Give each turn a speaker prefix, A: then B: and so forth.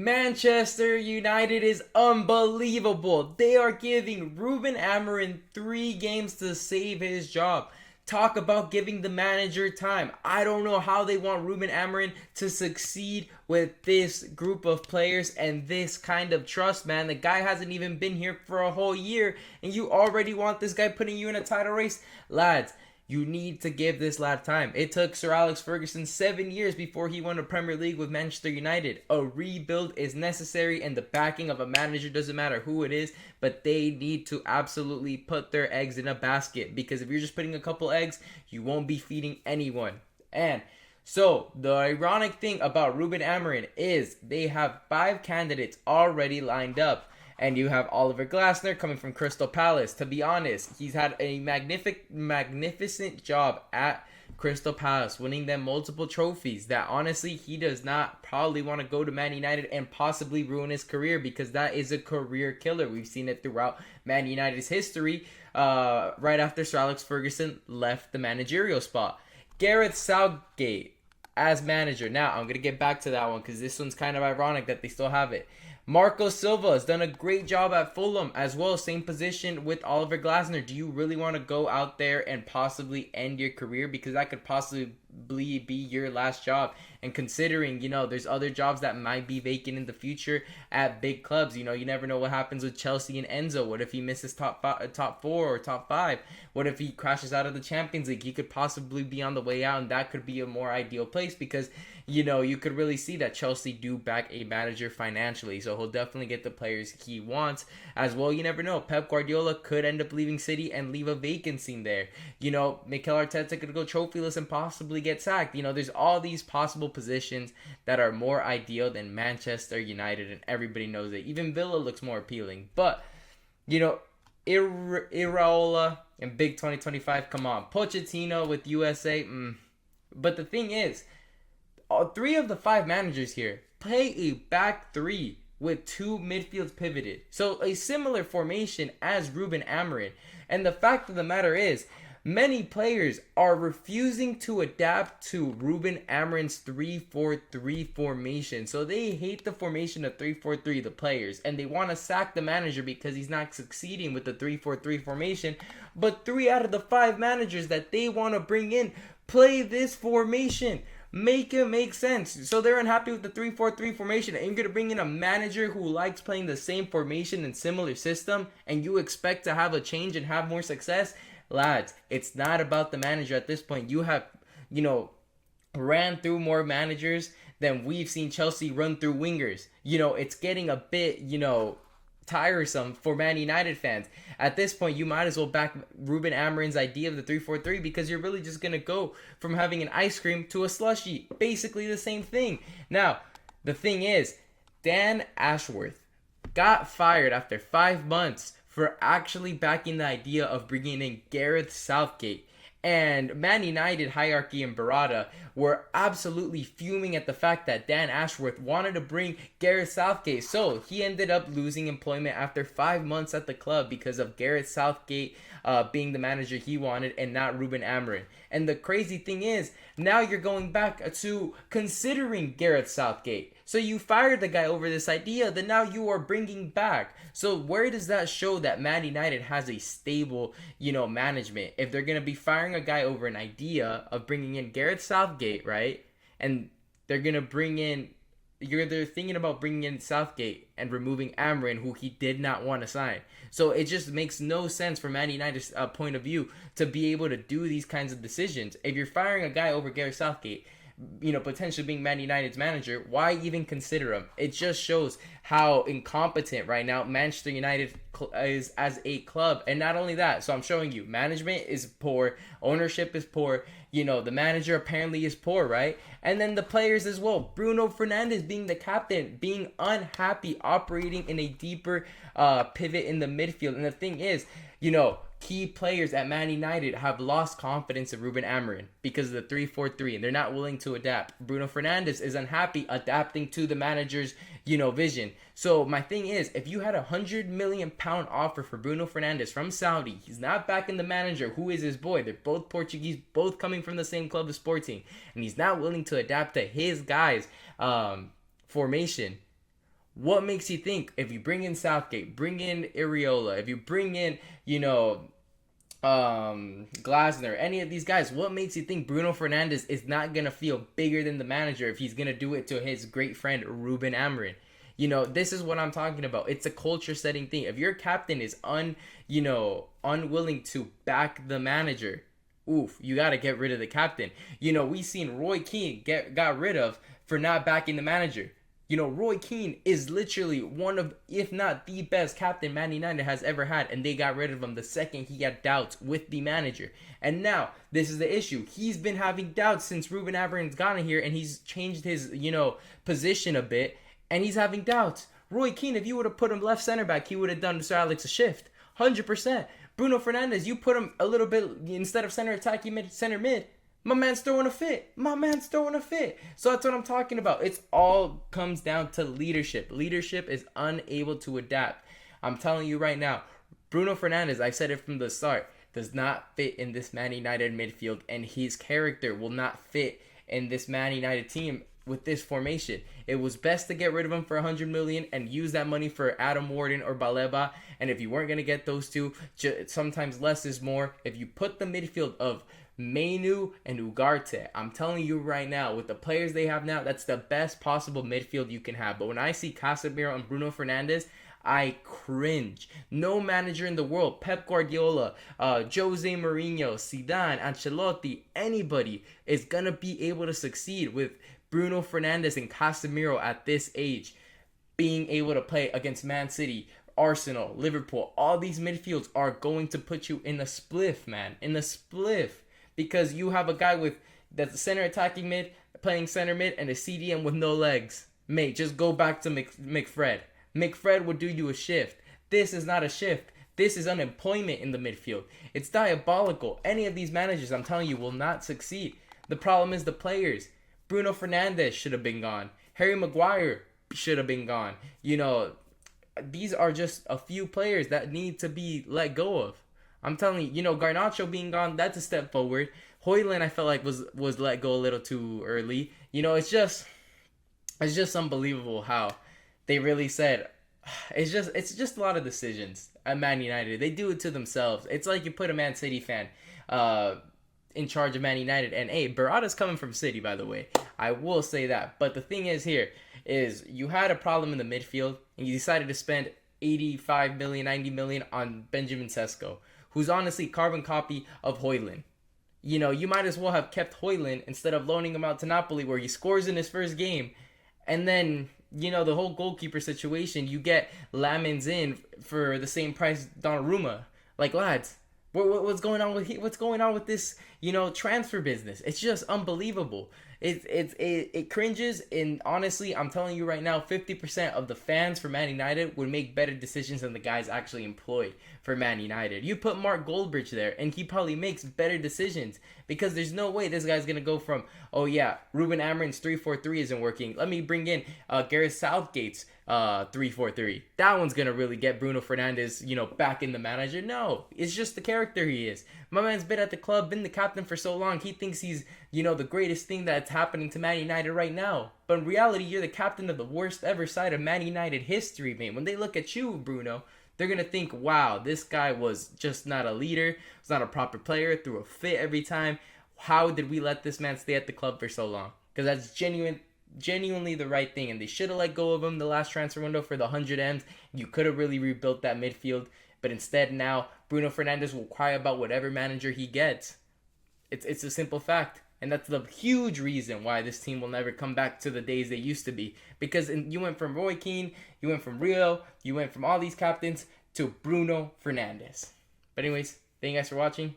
A: Manchester United is unbelievable. They are giving Rúben Amorim 3 games to save his job. Talk about giving the manager time. I don't know how they want Rúben Amorim to succeed with this group of players and this kind of trust, man. The guy hasn't even been here for a whole year, and you already want this guy putting you in a title race? Lads, you need to give this lad time. It took Sir Alex Ferguson 7 years before he won a Premier League with Manchester United. A rebuild is necessary, and the backing of a manager, doesn't matter who it is, but they need to absolutely put their eggs in a basket, because if you're just putting a couple eggs, you won't be feeding anyone. And so the ironic thing about Rúben Amorim is they have 5 candidates already lined up. And you have Oliver Glasner coming from Crystal Palace. To be honest, he's had a magnificent job at Crystal Palace, winning them multiple trophies that honestly he does not probably want to go to Man United and possibly ruin his career, because that is a career killer. We've seen it throughout Man United's history right after Sir Alex Ferguson left the managerial spot. Gareth Southgate as manager. Now, I'm going to get back to that one because this one's kind of ironic that they still have it. Marco Silva has done a great job at Fulham as well, same position with Oliver Glasner. Do you really want to go out there and possibly end your career? Because that could possibly be your last job. And considering, there's other jobs that might be vacant in the future at big clubs. You never know what happens with Chelsea and Enzo. What if he misses top 4 or top 5? What if he crashes out of the Champions League? He could possibly be on the way out, and that could be a more ideal place because, you could really see that Chelsea do back a manager financially. So he'll definitely get the players he wants as well. You never know. Pep Guardiola could end up leaving City and leave a vacancy in there. Mikel Arteta could go trophyless and possibly get sacked. There's all these possible positions that are more ideal than Manchester United, and everybody knows it. Even Villa looks more appealing. But, Iraola and Big 2025, come on. Pochettino with USA, But the thing is, 3 of the 5 managers here play a back 3 with 2 midfields pivoted. So a similar formation as Rúben Amorim. And the fact of the matter is, many players are refusing to adapt to Rúben Amorim's 3-4-3 formation. So they hate the formation of 3-4-3, the players, and they want to sack the manager because he's not succeeding with the 3-4-3 formation. But 3 out of the 5 managers that they want to bring in play this formation. Make it make sense. So they're unhappy with the 3-4-3 formation, and you're going to bring in a manager who likes playing the same formation and similar system, and you expect to have a change and have more success? Lads, it's not about the manager at this point. You have, ran through more managers than we've seen Chelsea run through wingers. It's getting a bit, tiresome for Man United fans. At this point, you might as well back Rúben Amorim's idea of the 3-4-3, because you're really just going to go from having an ice cream to a slushie. Basically the same thing. Now, the thing is, Dan Ashworth got fired after 5 months for actually backing the idea of bringing in Gareth Southgate. And Man United hierarchy and Barada were absolutely fuming at the fact that Dan Ashworth wanted to bring Gareth Southgate. So he ended up losing employment after 5 months at the club because of Gareth Southgate being the manager he wanted and not Rúben Amorim. And the crazy thing is, now you're going back to considering Gareth Southgate. So you fired the guy over this idea that now you are bringing back. So where does that show that Man United has a stable, management? If they're going to be firing a guy over an idea of bringing in Gareth Southgate, right? And they're going to they're thinking about bringing in Southgate and removing Amorim, who he did not want to sign. So it just makes no sense from Man United's point of view to be able to do these kinds of decisions. If you're firing a guy over Gareth Southgate, potentially being Man United's manager, why even consider him? It just shows how incompetent right now Manchester United is as a club. And not only that, so I'm showing you, management is poor, ownership is poor, the manager apparently is poor, right? And then the players as well. Bruno Fernandes being the captain, being unhappy, operating in a deeper pivot in the midfield. And the thing is, key players at Man United have lost confidence in Rúben Amorim because of the 3-4-3, and they're not willing to adapt. Bruno Fernandes is unhappy adapting to the manager's, vision. So my thing is, if you had £100 million offer for Bruno Fernandes from Saudi, he's not backing the manager, who is his boy. They're both Portuguese, both coming from the same club, the Sporting, and he's not willing to adapt to his guys' formation. What makes you think if you bring in Southgate, bring in Areola, if you bring in, Glasner, any of these guys, what makes you think Bruno Fernandes is not going to feel bigger than the manager if he's going to do it to his great friend Rúben Amorim? This is what I'm talking about. It's a culture setting thing. If your captain is unwilling to back the manager, oof, you got to get rid of the captain. We seen Roy Keane got rid of for not backing the manager. Roy Keane is literally one of, if not the best captain Man United has ever had, and they got rid of him the second he had doubts with the manager. And now, this is the issue. He's been having doubts since Rúben Amorim's gotten here, and he's changed his, position a bit, and he's having doubts. Roy Keane, if you would have put him left center back, he would have done Sir Alex a shift. 100%. Bruno Fernandes, you put him a little bit, instead of center attack, you mid center mid. My man's throwing a fit. So that's what I'm talking about. It's all comes down to leadership. Leadership is unable to adapt. I'm telling you right now, Bruno Fernandes, I said it from the start, does not fit in this Man United midfield, and his character will not fit in this Man United team with this formation. It was best to get rid of him for 100 million and use that money for Adam Warden or Baleba. And if you weren't going to get those two, sometimes less is more. If you put the midfield of Mainu and Ugarte, I'm telling you right now, with the players they have now, that's the best possible midfield you can have. But when I see Casemiro and Bruno Fernandes, I cringe. No manager in the world, Pep Guardiola, Jose Mourinho, Zidane, Ancelotti, anybody is going to be able to succeed with Bruno Fernandes and Casemiro at this age, being able to play against Man City, Arsenal, Liverpool. All these midfields are going to put you in the spliff, man. In the spliff. Because you have a guy with that's center attacking mid, playing center mid, and a CDM with no legs. Mate, just go back to McFred. McFred would do you a shift. This is not a shift. This is unemployment in the midfield. It's diabolical. Any of these managers, I'm telling you, will not succeed. The problem is the players. Bruno Fernandes should have been gone. Harry Maguire should have been gone. These are just a few players that need to be let go of. I'm telling you, Garnacho being gone, that's a step forward. Højlund, I felt like was let go a little too early. It's just unbelievable how they really said it's just a lot of decisions at Man United. They do it to themselves. It's like you put a Man City fan in charge of Man United, and hey, Barada's coming from City, by the way. I will say that. But the thing is here is you had a problem in the midfield, and you decided to spend 85 million, 90 million on Benjamin Sesko, who's honestly carbon copy of Højlund. You might as well have kept Højlund instead of loaning him out to Napoli, where he scores in his first game, and then the whole goalkeeper situation, you get Lamins in for the same price Donnarumma. Like, lads, what's going on with this transfer business? It's just unbelievable. It cringes, and honestly, I'm telling you right now, 50% of the fans for Man United would make better decisions than the guys actually employed for Man United. You put Mark Goldbridge there, and he probably makes better decisions, because there's no way this guy's gonna go from, oh yeah, Rúben Amorim's 3-4-3 isn't working, let me bring in Gareth Southgate's 3-4-3. That one's gonna really get Bruno Fernandes, back in the manager. No, it's just the character he is. My man's been at the club, been the captain for so long. He thinks he's, the greatest thing that's happening to Man United right now. But in reality, you're the captain of the worst ever side of Man United history, man. When they look at you, Bruno, they're gonna think, wow, this guy was just not a leader, was not a proper player, threw a fit every time. How did we let this man stay at the club for so long? Because that's genuinely the right thing, and they should have let go of him the last transfer window for the 100 M's. You could have really rebuilt that midfield, but instead now Bruno Fernandes will cry about whatever manager he gets. It's a simple fact, and that's the huge reason why this team will never come back to the days they used to be, because you went from Roy Keane, you went from Rio, you went from all these captains to Bruno Fernandes. But anyways, thank you guys for watching.